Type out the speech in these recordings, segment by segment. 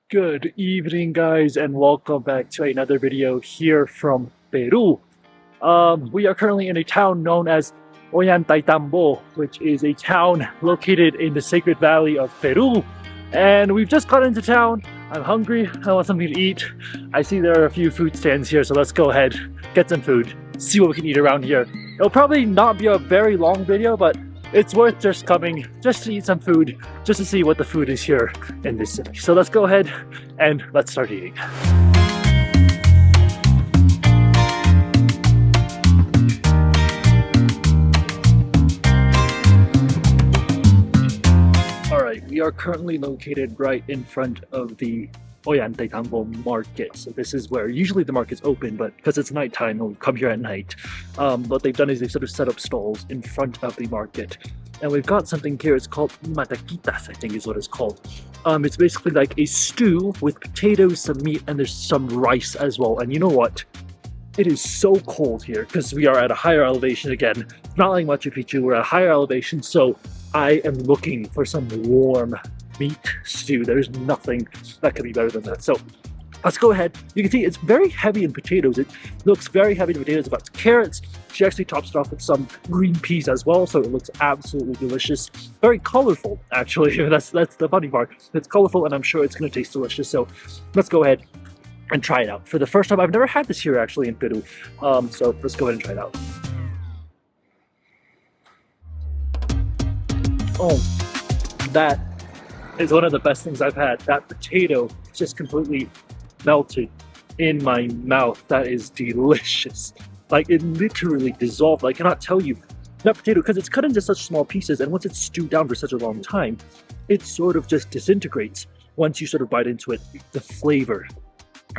Good evening, guys, and welcome back to another video here from Peru. We are currently in a town known as Ollantaytambo, which is a town located in the Sacred Valley of Peru. And we've just got into town. I'm hungry. I want something to eat. I see there are a few food stands here, so let's go ahead, get some food, see what we can eat around here. It'll probably not be a very long video, but it's worth just coming just to eat some food, just to see what the food is here in this city. So let's go ahead and let's start eating. Alright, we are currently located right in front of the Ollantaytambo market. So this is where usually the market's open, but because it's nighttime, we'll come here at night. What they've done is they've sort of set up stalls in front of the market. And we've got something here, it's called Matasquita, I think is what it's called. It's basically like a stew with potatoes, some meat, and there's some rice as well. And you know what? It is so cold here because we are at a higher elevation again. Not like Machu Picchu, we're at a higher elevation, so I am looking for some warm meat stew. There's nothing that could be better than that. So let's go ahead. You can see it's very heavy in potatoes. It looks very heavy in potatoes, about carrots. She actually tops it off with some green peas as well, so it looks absolutely delicious. Very colorful, actually. That's the funny part. It's colorful, and I'm sure it's going to taste delicious. So let's go ahead and try it out. For the first time, I've never had this here actually in Peru. So let's go ahead and try it out. Oh, that is one of the best things I've had. That potato just completely melted in my mouth. That is delicious. Like, it literally dissolved. I cannot tell you. That potato, because it's cut into such small pieces, and once it's stewed down for such a long time, it sort of just disintegrates once you sort of bite into it. The flavor.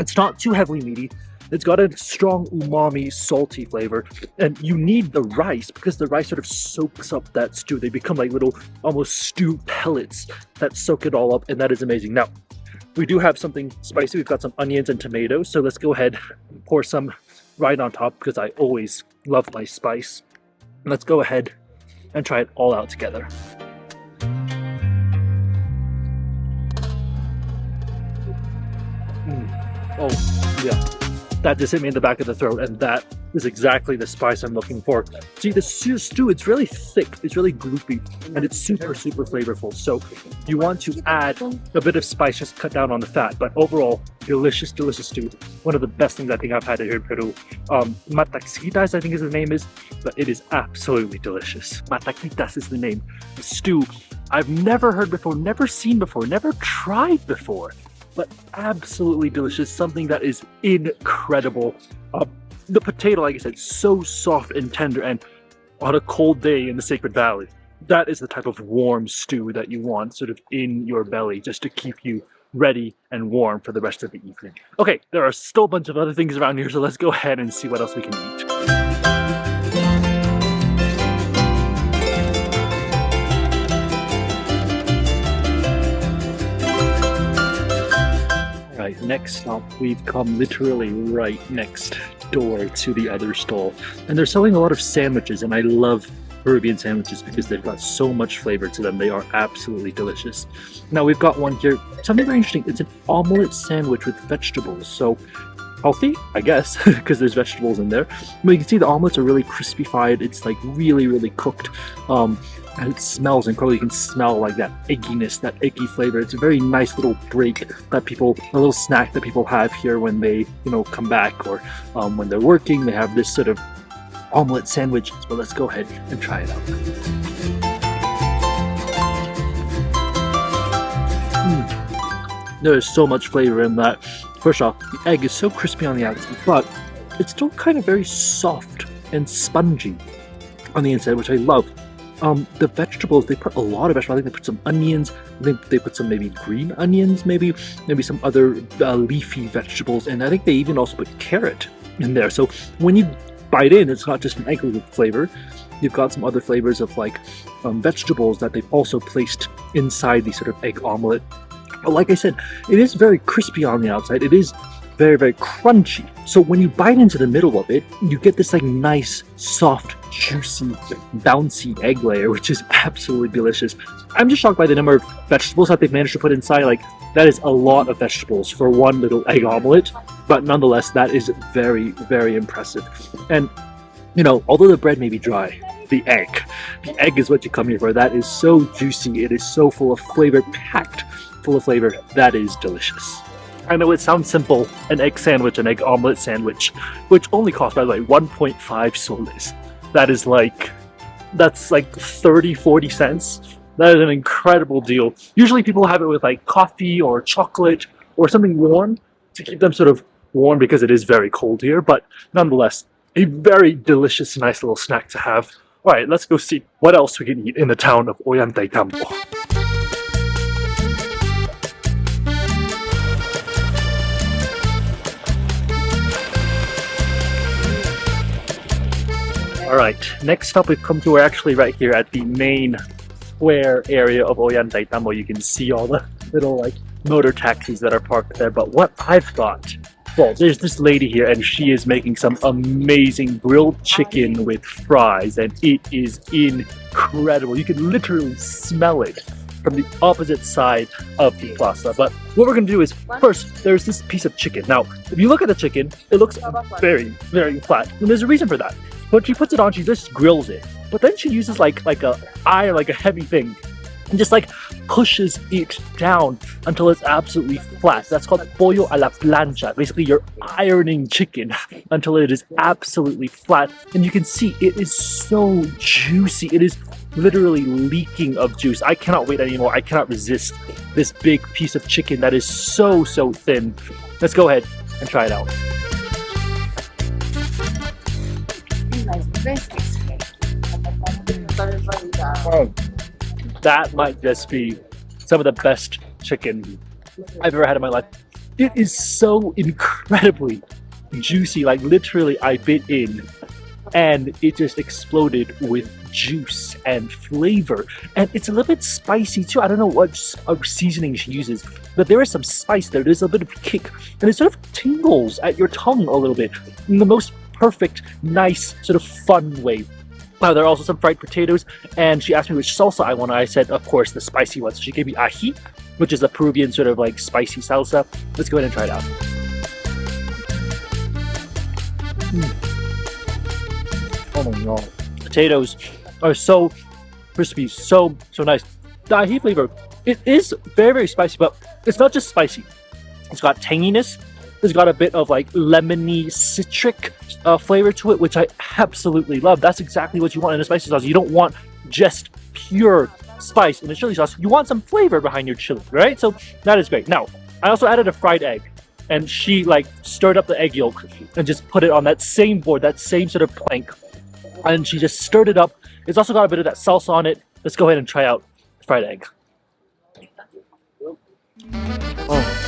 It's not too heavily meaty. It's got a strong umami, salty flavor, and you need the rice because the rice sort of soaks up that stew. They become like little almost stew pellets that soak it all up, and that is amazing. Now, we do have something spicy. We've got some onions and tomatoes, so let's go ahead and pour some right on top because I always love my spice. Let's go ahead and try it all out together. Oh, yeah. That just hit me in the back of the throat, and that is exactly the spice I'm looking for. See, the stew, it's really thick, it's really gloopy, and it's super, super flavorful. So you want to add a bit of spice, just cut down on the fat, but overall, delicious, delicious stew. One of the best things I think I've had here in Peru. Matasquitas, I think is the name is, but it is absolutely delicious. Matasquitas is the name. The stew I've never heard before, never seen before, never tried before, but absolutely delicious, something that is incredible. The potato, like I said, so soft and tender, and on a cold day in the Sacred Valley, that is the type of warm stew that you want sort of in your belly, just to keep you ready and warm for the rest of the evening. Okay, there are still a bunch of other things around here, so let's go ahead and see what else we can eat. Next stop, we've come literally right next door to the other stall, and they're selling a lot of sandwiches, and I love Peruvian sandwiches because they've got so much flavor to them. They are absolutely delicious. Now we've got one here, something very interesting. It's an omelette sandwich with vegetables, so healthy, I guess, because there's vegetables in there. But you can see the omelets are really crispy fried. It's like really, really cooked. And it smells incredible. You can smell like that egginess, that eggy flavor. It's a very nice little break that people, a little snack that people have here when they, come back, or when they're working. They have this sort of omelette sandwich. But let's go ahead and try it out. There is so much flavor in that. First off, the egg is so crispy on the outside, but it's still kind of very soft and spongy on the inside, which I love. The vegetables, they put a lot of vegetables. I think they put some onions. I think they put some maybe green onions, maybe some other leafy vegetables, and I think they even also put carrot in there. So when you bite in, it's not just an egg flavor. You've got some other flavors of like vegetables that they've also placed inside the sort of egg omelet. But like I said, it is very crispy on the outside. It is very, very crunchy. So when you bite into the middle of it, you get this like nice, soft, juicy, bouncy egg layer, which is absolutely delicious. I'm just shocked by the number of vegetables that they've managed to put inside. Like, that is a lot of vegetables for one little egg omelet, but nonetheless, that is very, very impressive. And, you know, although the bread may be dry, the egg is what you come here for. That is so juicy. It is so full of flavor, packed full of flavor. That is delicious. I know it sounds simple, an egg sandwich, an egg omelette sandwich, which only costs, by the way, 1.5 soles. That's like 30, 40 cents. That is an incredible deal. Usually people have it with like coffee or chocolate or something warm to keep them sort of warm because it is very cold here, but nonetheless, a very delicious, nice little snack to have. All right, let's go see what else we can eat in the town of Ollantaytambo. All right, next up we've come to, we're actually right here at the main square area of Ollantaytambo. You can see all the little like motor taxis that are parked there, but what I've got, well, there's this lady here and she is making some amazing grilled chicken with fries and it is incredible. You can literally smell it from the opposite side of the plaza. But what we're going to do is, first, there's this piece of chicken. Now, if you look at the chicken, it looks very, very flat. And there's a reason for that. But she puts it on, she just grills it. But then she uses like a heavy thing and just like pushes it down until it's absolutely flat. That's called Pollo a la Plancha. Basically, you're ironing chicken until it is absolutely flat. And you can see it is so juicy. It is literally leaking of juice. I cannot wait anymore. I cannot resist this big piece of chicken that is so, so thin. Let's go ahead and try it out. Oh, that might just be some of the best chicken I've ever had in my life. It is so incredibly juicy. Like literally I bit in and it just exploded with juice and flavor, and it's a little bit spicy too. I don't know what seasoning she uses, but there is some spice there. There's a bit of kick and it sort of tingles at your tongue a little bit in the most perfect, nice, sort of fun way. There are also some fried potatoes, and she asked me which salsa I want. I said, of course, the spicy one. So she gave me ají, which is a Peruvian sort of like spicy salsa. Let's go ahead and try it out. Oh my god. Potatoes are so crispy, so nice. The ají flavor, it is very, very spicy, but it's not just spicy. It's got tanginess. It's got a bit of like lemony, citric flavor to it, which I absolutely love. That's exactly what you want in a spicy sauce. You don't want just pure spice in a chili sauce. You want some flavor behind your chili, right? So that is great. Now, I also added a fried egg, and she like stirred up the egg yolk and just put it on that same board, that same sort of plank, and she just stirred it up. It's also got a bit of that salsa on it. Let's go ahead and try out the fried egg. Oh.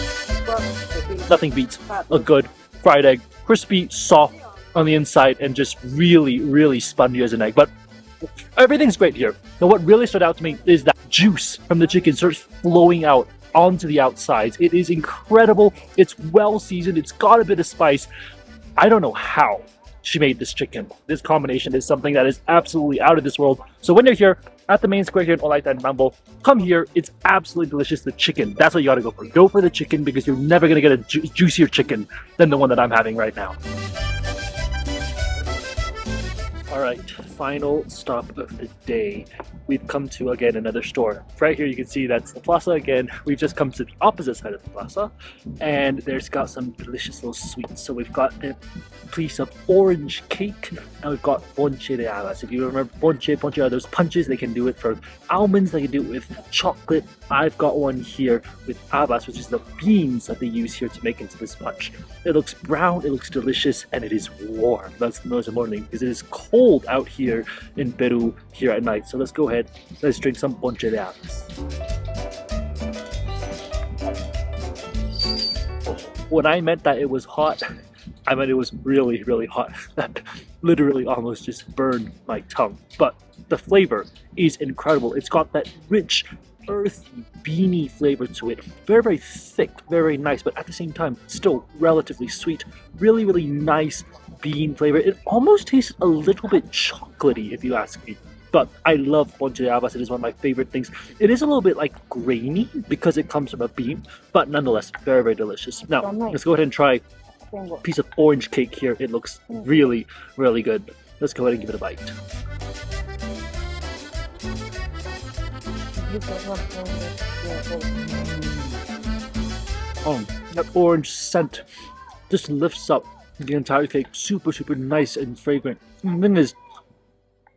Nothing beats a good fried egg. Crispy, soft on the inside, and just really, really spongy as an egg. But everything's great here. Now what really stood out to me is that juice from the chicken starts flowing out onto the outsides. It is incredible. It's well seasoned. It's got a bit of spice. I don't know how she made this chicken. This combination is something that is absolutely out of this world. So when you're here at the main square here in Ollantaytambo, come here. It's absolutely delicious. The chicken, that's what you gotta go for. Go for the chicken because you're never gonna get a juicier chicken than the one that I'm having right now. All right, final stop of the day. We've come to, again, another store. Right here you can see that's the plaza again. We've just come to the opposite side of the plaza, and there's got some delicious little sweets. So we've got a piece of orange cake, and we've got Ponche de Habas. If you remember Ponche are those punches. They can do it for almonds, they can do it with chocolate. I've got one here with Habas, which is the beans that they use here to make into this punch. It looks brown, it looks delicious, and it is warm. That's the most important thing, because it is cold out here in Peru here at night. So let's go ahead, let's drink some Ponche de Habas. When I meant that it was hot, I meant it was really, really hot. That literally almost just burned my tongue. But the flavor is incredible. It's got that rich, earthy, beany flavor to it. Very, very thick, very, very nice, but at the same time, still relatively sweet. Really, really nice bean flavor. It almost tastes a little bit chocolatey, if you ask me. But I love Ponche de Habas. It is one of my favorite things. It is a little bit like grainy because it comes from a bean, but nonetheless, very, very delicious. Now, let's go ahead and try a piece of orange cake here. It looks really, really good. Let's go ahead and give it a bite. Oh, that orange scent just lifts up the entire cake. Super, super nice and fragrant. The thing is,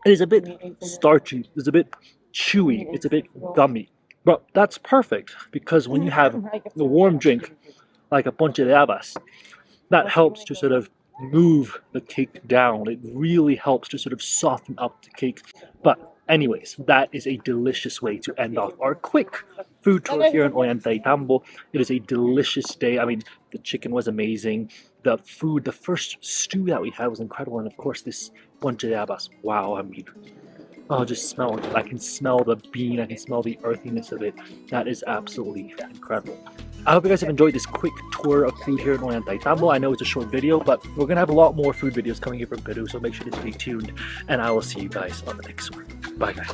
it is a bit starchy, it's a bit chewy, it's a bit gummy. But that's perfect because when you have a warm drink like a Ponche de Habas, that helps to sort of move the cake down. It really helps to sort of soften up the cake. But anyways, that is a delicious way to end off our quick food tour here in Ollantaytambo. It is a delicious day. I mean, the chicken was amazing. The food, the first stew that we had was incredible. And of course, this Ponche de Habas. Wow, I mean, oh, just smell it. I can smell the bean. I can smell the earthiness of it. That is absolutely incredible. I hope you guys have enjoyed this quick tour of food here in Ollantaytambo. I know it's a short video, but we're going to have a lot more food videos coming here from Peru, so make sure to stay tuned. And I will see you guys on the next one. Bye, guys.